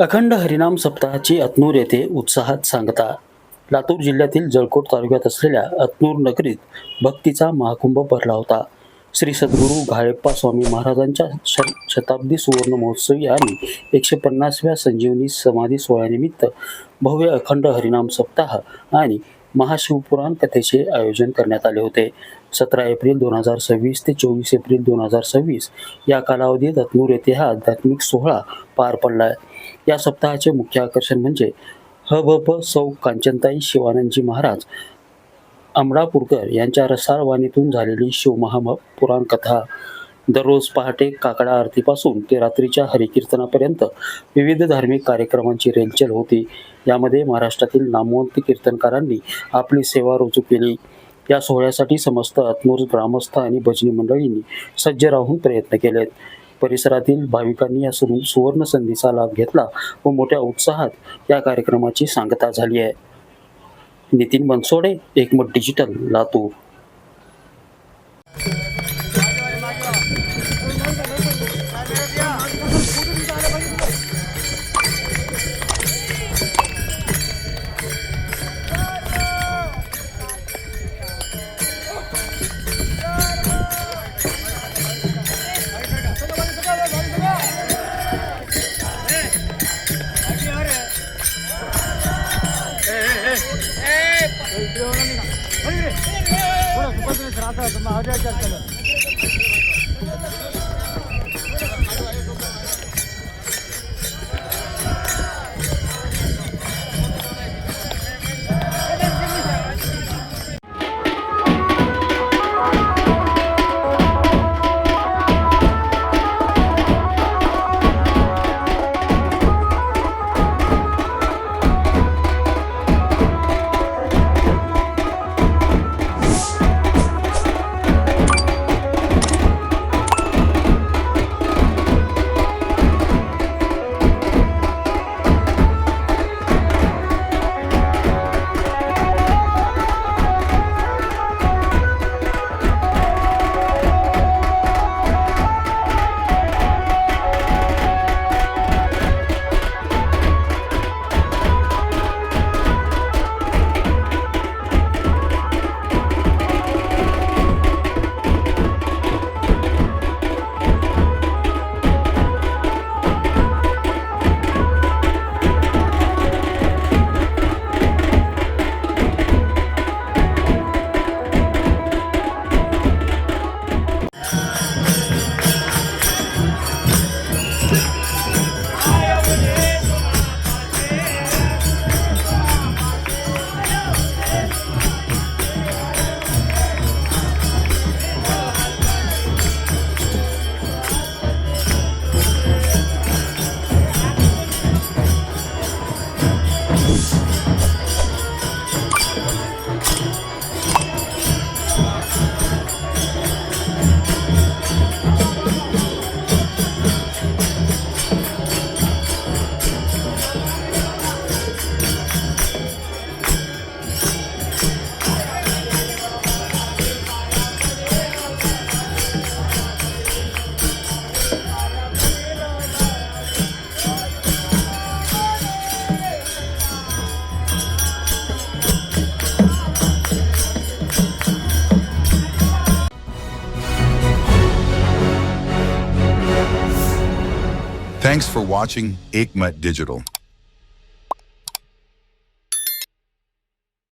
अखंड हरिनाम सप्ताहाची अतनूर येथे उत्साहात सांगता. लातूर जिल्ह्यातील जळकोट तालुक्यात असलेल्या अतनूर नगरीत भक्तीचा महाकुंभ भरला होता. श्री सद्गुरू घाळप्पा स्वामी महाराजांच्या शताब्दी सुवर्ण महोत्सवी आणि 150व्या संजीवनी समाधी सोहळ्यानिमित्त भव्य अखंड हरिनाम सप्ताह आणि महाशिवपुराण कथेचे आयोजन करण्यात आले होते. 17 एप्रिल 2026 ते 24 एप्रिल 2026 या कालावधीत अतनूर येथे हा आध्यात्मिक सोहळा पार पडलाय. या सप्ताहाचे मुख्य आकर्षण म्हणजे ह.भ.प. सौ. कांचनताई शिवानंदजी महाराज अमळापूरकर यांच्या रसाळ वाणीतून झालेली शिवमहापुराण कथा. दररोज पहाटे काकडा आरतीपासून ते रात्रीच्या हरिकीर्तनापर्यंत विविध धार्मिक कार्यक्रमांची रेलचेल होती. यामध्ये महाराष्ट्रातील नामवंत कीर्तनकारांनी आपली सेवा रुजू केली. या सोहळ्यासाठी समस्त अतनूर ग्रामस्थ आणि भजनी मंडळींनी सज्ज राहून प्रयत्न केलेत. परिसरातील भाविकांनी या सुवर्ण संधीचा लाभ घेतला व मोठ्या उत्साहात या कार्यक्रमाची सांगता झाली आहे. नितीन बनसोडे, एकमत digital, Latur. Thanks for watching Ekmat Digital.